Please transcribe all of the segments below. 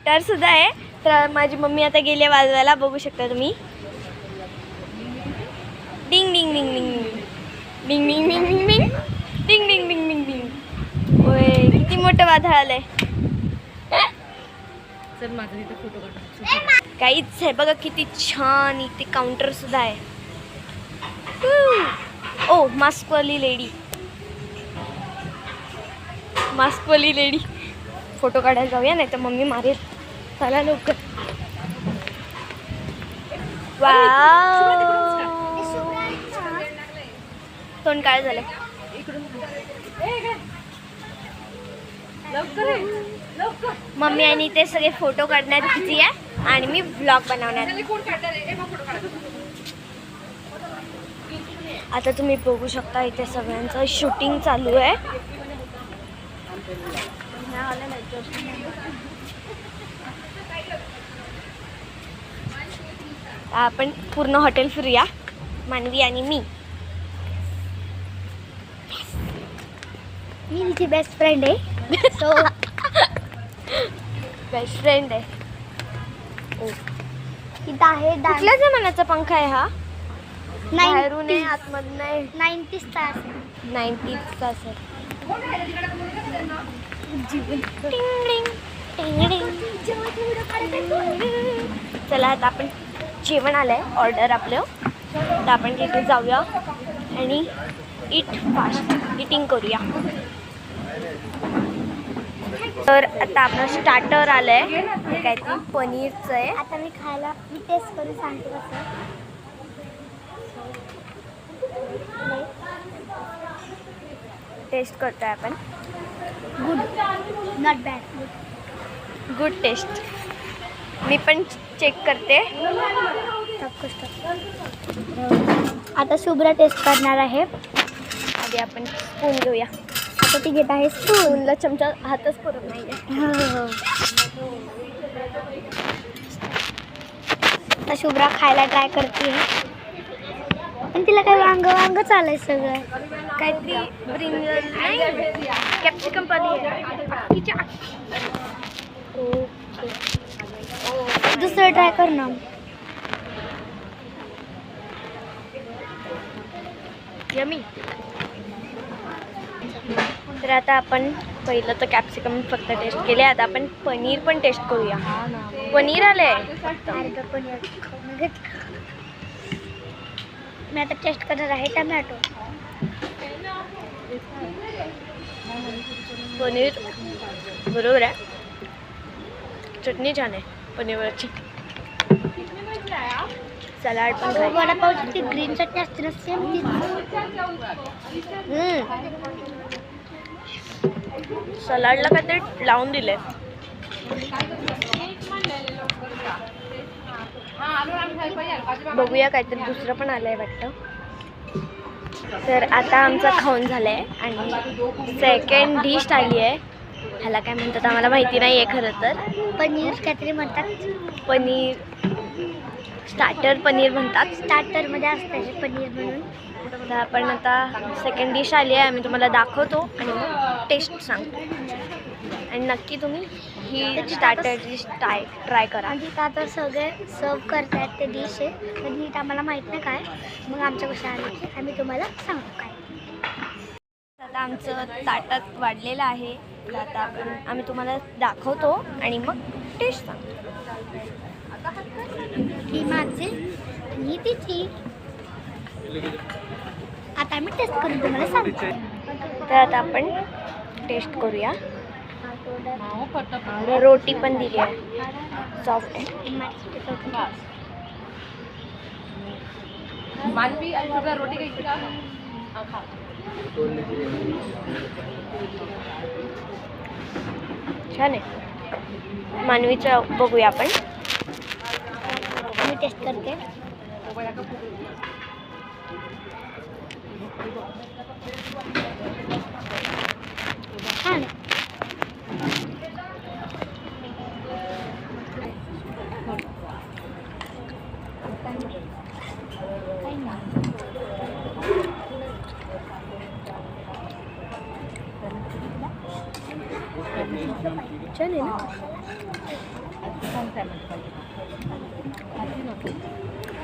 Guitar सुद्धा आहे. तर माझी मम्मी आता गेली वाजवायला, बघू शकता तुम्ही. डिंग डिंग डिंग डिंग डिंग डिंग डिंग डिंग डिंग डिंग डिंग डिंग डिंग डिंग. ओय किती मोठं वादळ आलंय. चल माझा इथे फोटो काढ. काहीच आहे बघा, किती छान. इथे काउंटर सुद्धा आहे. ओ मास्कवाली लेडी, मास्कवाली लेडी. फोटो काढायला जाऊया, नाही तर मम्मी मारेल. चला लवकर. तोंड काय झालं. मम्मी आणि ते सगळे फोटो काढण्यात बिझी आहे आणि मी ब्लॉग बनवण्यात. आता तुम्ही बघू शकता इथे सगळ्यांचं शूटिंग चालू आहे. आपण पूर्ण हॉटेल फिरूया, मानवी आणि मी. मी तिची बेस्ट फ्रेंड आहे. सो बेस्ट फ्रेंड आहे. ओ इथं आहे. कुठल्या जमान्याचा पंखा आहे हा? बाहेरून आहे, आतमधून आहे. 90चा असेल. 90चा असेल. चला आता आपण जेवण आलंय, ऑर्डर आपलं. तर आपण तिथे जाऊया आणि इटिंग करूया. तर आता आपलं स्टार्टर आलंय, काहीतरी पनीरचं आहे. आता मी खायला टेस्ट करून सांगते कसं. टेस्ट करतोय आपण. Good, not bad, good taste. मी पण चेक करते. आता शुभ्रा टेस्ट करणार आहे. आधी आपण स्पून घेऊया. आता ती घेत आहे स्पूनला. चमचा हातच पुरत नाही आहे. आता शुभ्रा खायला ट्राय करते, पण तिला काय वांग वांग चालय सगळं. काहीतरी ब्रिंजल नाही, कॅप्सिकम पाली आहे. दुसरं ट्राय कर ना. यमी. तर आता आपण पहिलं तर कॅप्सिकम फक्त टेस्ट केले. आता आपण पनीर पण टेस्ट करूया. पनीर आलंय. मी आता टेस्ट करणार आहे टमॅटो. पनीर बरोबर आहे. चटणी छान आहे पनीरवरची. सलाड पण. वडापावची ती ग्रीन चटणी असते ना, सेम ती. सलाडला काहीतरी लावून दिलंय. बघूया, काहीतरी दुसरं पण आलंय वाटतं. तर आता आमचं खाऊन झालंय आणि सेकंड डिश आली आहे. ह्याला काय म्हणतात आम्हाला माहिती नाही आहे खरं तर. पनीर काहीतरी म्हणतात. पनीर स्टार्टर पनीर म्हणतात. स्टार्टरमध्ये असतं हे पनीर म्हणून. तर आपण आता सेकंड डिश आली आहे, आम्ही तुम्हाला दाखवतो आणि मग टेस्ट सांगतो. आणि नक्की तुम्ही ही स्टार्टर डिश ट्राय करा. आणि आता सगळे सर्व करतात ते डिश आहे, पण नीट आम्हाला माहीत नाही काय. मग आमच्या कशा आली आम्ही तुम्हाला सांगतो काय. आता आमचं ताटात वाढलेलं आहे. आता आम्ही तुम्हाला दाखवतो आणि मग टेस्ट सांगतो. ही माझी ही तिची. आता आम्ही टेस्ट करून तुम्हाला सांगतो. तर आता आपण टेस्ट करूया. रोटी पण दिली आहे, सॉफ्ट आहे. छान आहे. मानवीचं बघूया आपण. मी टेस्ट करते. छान आहे. छान आहे ना.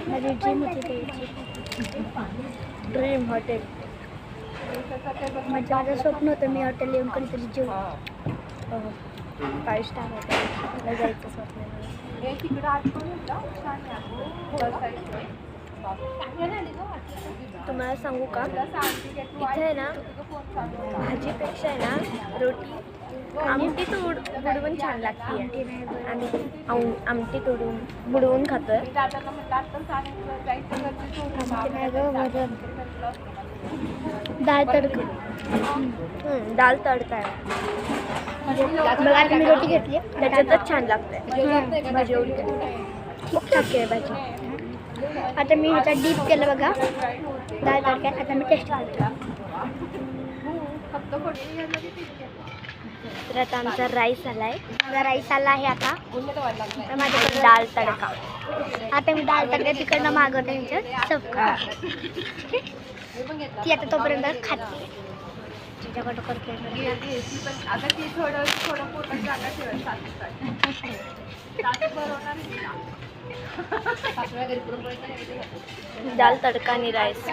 माझी ड्रीम होती ड्रीम हॉटेल. माझं स्वप्न होतं मी हॉटेल येऊन कधीतरी जेवू. 5 स्टार हॉटेल जायचं स्वप्न. तुम्हाला सांगू का, इथे आहे ना भाजीपेक्षा आहे ना रोटी आमटी बुडवून छान लागते. आम्ही आमटी बुडवून खातोय. दाल तडका. दाल तडका आहे. मी रोटी घेतली त्याच्यातच छान लागतंय. भाजी उलटे खूप टाकी आहे भाजी. आता मी ह्याचा डीप केलं बघा दाल तडक्यात. आता मी टेस्ट करतो. तर आता आमचा राईस आलाय. माझा राईस आला आहे. आता माझ्याकडे दाल तडका. आता मी दाल तडका तिकडनं मागवते ह्याच्यात सब. ती आता तोपर्यंत खाते. तिच्याकडं करते दाल तडका आणि राईस.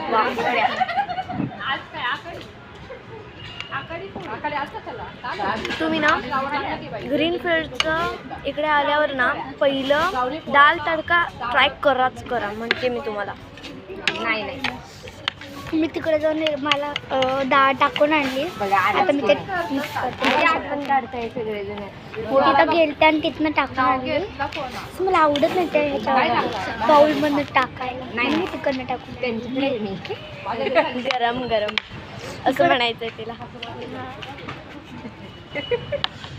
तुम्ही ना ग्रीनफील्डचं इकडे आल्यावर ना पहिलं दाल तडका ट्राय करा. म्हणजे मी तुम्हाला नाही मी तिकडे जाऊन मला डाळ टाकून आणली. आता मी ते मिक्स करते. तिथं गेलते आणि तिथनं टाकून आणली. असं मला आवडत नाही ते ह्याच्या बाउलमधनं टाकायला. नाही मी तिकडनं टाकून गरम गरम असं म्हणायचंय तिला.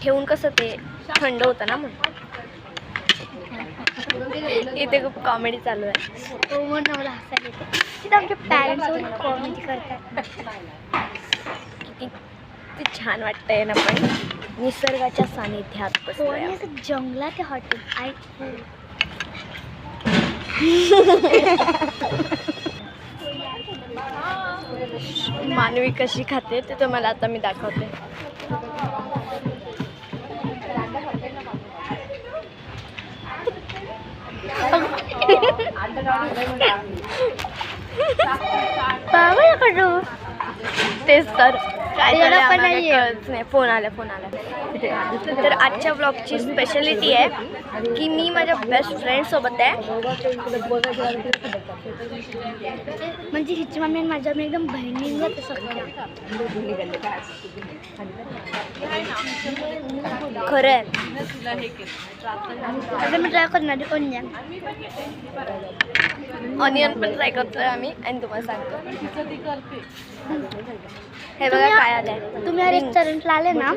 ठेवून कसं ते थंड होतं ना म्हणून. इथे खूप कॉमेडी चालू आहे. तो म्हणून मला हसायला येते. तिथं आमच्या पॅरेंट्सवर कॉमेडी करतात. किती छान वाटतंय ना. पण निसर्गाच्या सानिध्यात बसतोय. असं जंगलात हॉटेल आहे. मानवी कशी खाते ते तुम्हाला आता मी दाखवते. तेच तर नाही. फोन आला. तर आजच्या ब्लॉगची स्पेशालिटी आहे की मी माझ्या बेस्ट फ्रेंड सोबत आहे. म्हणजे हिची मम्मी आणि माझ्या मी एकदम बहिणींगत खरं आहे. आता मी ट्राय करणार ऑनियन पण ट्राय करतोय आम्ही आणि तुम्हाला सांगतो. हे बघा काय आलंय. तुम्ही या रेस्टॉरंटला आले ना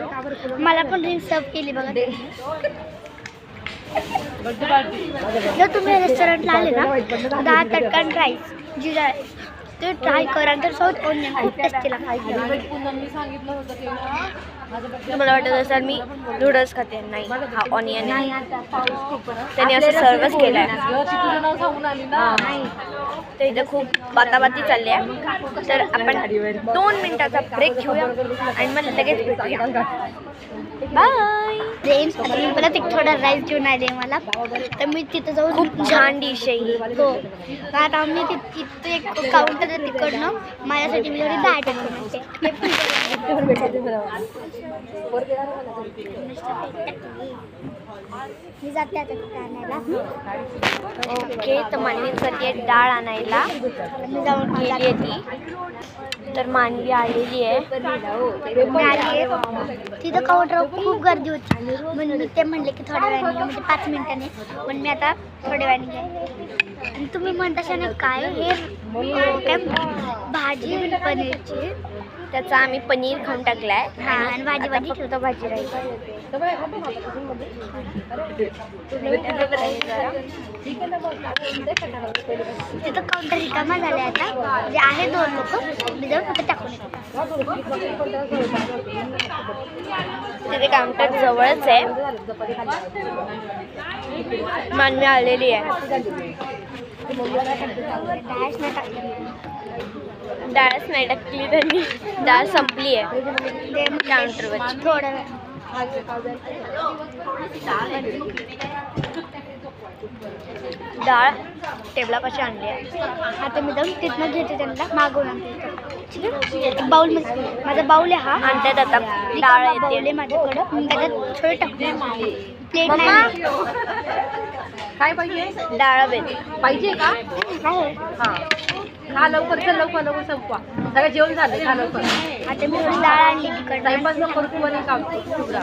मला पण ड्रिंक सर्व केली बघा. जर तुम्ही रेस्टॉरंटला आले ना दाल तडका आणि राईस जिरा राईस ते ट्राय करा. तर साऊथ ऑनियन खूप टेस्टी लागते. तुम्हाला वाटत असेल मी नूडल्स खाते. नाही हा ऑनियन नाही. त्यांनी असं सर्वच केलं आहे. तर इथं खूप बाताबाती चालली आहे. तर आपण 2 मिनिटाचा ब्रेक घेऊया आणि मग लगेच भेटूया. बाय. मी परत एक थोडा राईस घेऊन आले मला. तर मी तिथं जाऊन खूप छान डिश आहे. हो आता मी तिथं एक काउंटर आहे तिकडनं माझ्यासाठी मी थोडी डाळ टाकून मी जाते आता आणायला. ओके तर मानवीसाठी डाळ आणायला मी जाऊन गेली आहे ती. तर मानवी आलेली आहे. तिथं काउंटर खूप गर्दी होती म्हणून मी ते म्हणले की थोड्या वेळाने म्हणजे 5 मिनिटांनी. पण मी आता थोड्या वेळाने घ्या. आणि तुम्ही म्हणता ना काय हे काय भाजी पनीरची. त्याचा आम्ही पनीर खाऊन टाकलाय. आणि भाजी ठेवतो. भाजी राहील तिथं काउंटर रिकामा झालाय आता. जे आहे 2 लोक मी जाऊन फक्त टाकून येतो. तिथे काउंटर जवळच आहे. मानवी आलेली आहे. डाळच नाही टाकली त्यांनी. डाळ संपली आहे काउंटरवर. थोडं डाळ टेबलापाशी आणली आहे. आता मी जाऊन तिथनं घेते, त्यांना मागवून आणते. ठीक आहे, बाऊलमध्ये माझा बाऊल आहे हा. आणतात आता डाळ बाऊल आहे येते. माझ्याकडं, मी त्याच्यात छोटे टाकते. प्लेट मम्मा नाही काय पाहिजे डाळ बेते. पाहिजे का? आहे. हा खा लवकर, चल लवकर लवकर संपवा. सगळं जेवण झालं, खा लवकर. आता मी थोडी डाळ आणली तिकडनं. टाइमपास न करू तू आणि काम शुभ्रा.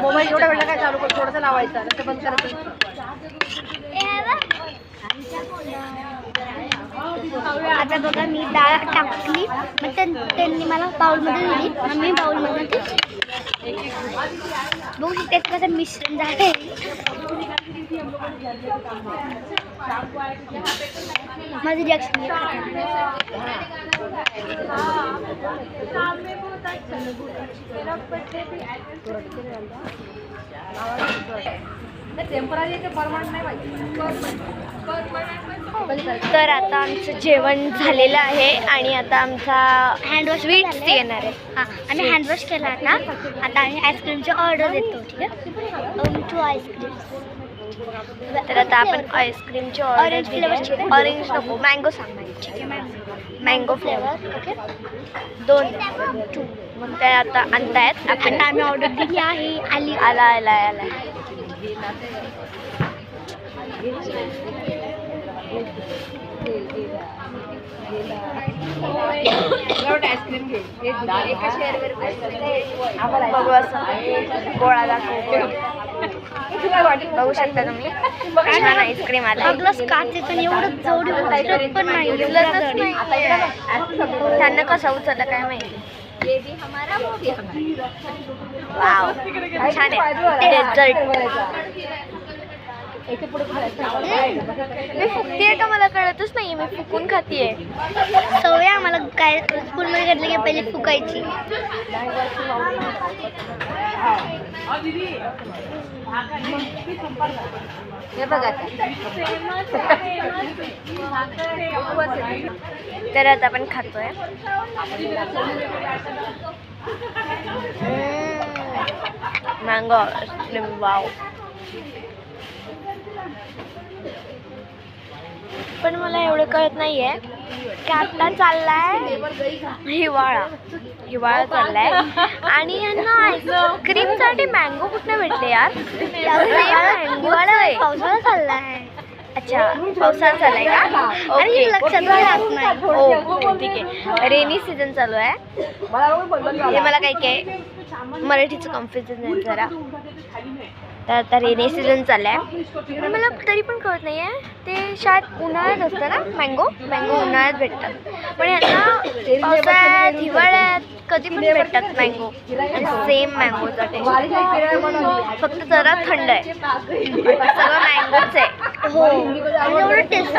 मोबाईल एवढ्या वेळेला काय चालू कर, थोडंसं लावायचं नंतर बंद करायचं. आता बघा मी डाळ टाकली, मग त्यांनी मला बाउलमध्ये दिली, मग मी बाउलमध्ये ती बघू शकते कसं मिश्रण झालं. माझी रिॲक्शन तर आता आमचं जेवण झालेलं आहे आणि आता आमचा हँडवॉश स्वीट्स येणार आहे. हां, आम्ही हँडवॉश केला आता आम्ही आईस्क्रीमची ऑर्डर देतो. ठीक आहे, 2 आईस्क्रीम. तर आता आपण आईस्क्रीमची ऑर्डर Orange flavor दिली. chicken? ऑरेंज नको, मँगो सांग. ठीक आहे मॅम. Mango flavour. ओके, 2. मग ते आता आणतायत. आपण आम्ही ऑर्डर दिली आहे. आली. आला आला आला. आईस्क्रीम घे. बघू असं गोळा दाखवतो. बघू शकता तुम्ही, छान आईस्क्रीम आला. ग्लास काच पण एवढं जवळ उतरत पण नाही. उचलतच नाहीये. त्यांना कसं उचललं काय माहिती. वाव, छान आहे डेझर्ट. मी फुकतीये का मला कळतच नाहीये. मी फुकून खातीये. सवय आम्हाला काय स्कूलमध्ये घडलं की पहिले फुकायची. हे बघा तर आता आपण खातोय. Mango ice cream. वाव. पण मला एवढं कळत नाहीये की आता चाललाय हिवाळा चाललाय आणि यांना आईस्क्रीमसाठी मँगो कुठनं भेटले यार. पावसाळा चाललाय. अच्छा, पावसाळा चाललाय का? आणि लक्षात राहत नाही. हो ठीक आहे. रेनी सीझन चालू आहे. हे मला काही मराठीचं कन्फ्युजन आहे जरा. तर आता रेनी सीझन चाललाय. मला तरी पण कळत नाही आहे. ते शायद उन्हाळ्यात असतं ना. मँगो उन्हाळ्यात भेटतात, पण यांना पावसाळ्यात हिवाळ्यात कधी पण भेटतात मँगो. आणि सेम मँगोचा टेस्ट, फक्त जरा थंड आहे. सगळं मँगोच आहे. हो, एवढं टेस्ट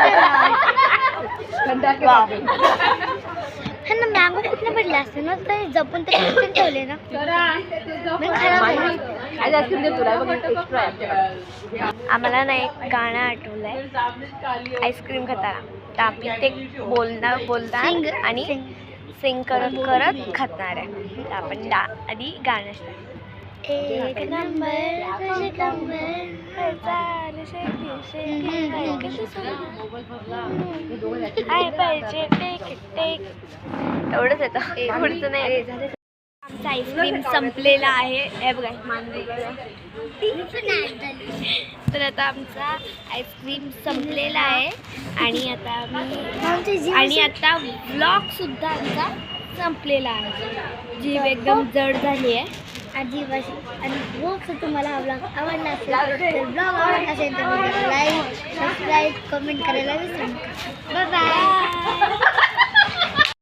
ह्यांना मँगो कुठे भेटले असते ना, ते जपून ते ठेवले ना. मी खराब आम्हाला ना एक गाणं आठवलंय आईस्क्रीम खाताना. तर आम्ही ते बोलणार आणि सिंग करत करत खाणार आहे. तर आपण आधी गाणं एक नंबर तुझे एवढंच येतं, पुढचं नाही. आमचं आईस्क्रीम संपलेला आहे. हे बघा, तर आता आमचा आईस्क्रीम संपलेला आहे आणि आता व्लॉग सुद्धा आमचा संपलेला आहे. जीभ एकदम जड झाली आहे. आदिवासी. आणि ब्लॉग तुम्हाला हा ब्लॉग आवडला असेल तर ब्लॉग आवडला असेल तर लाईक सबस्क्राईब कमेंट करायला विसरू नका. Bye bye.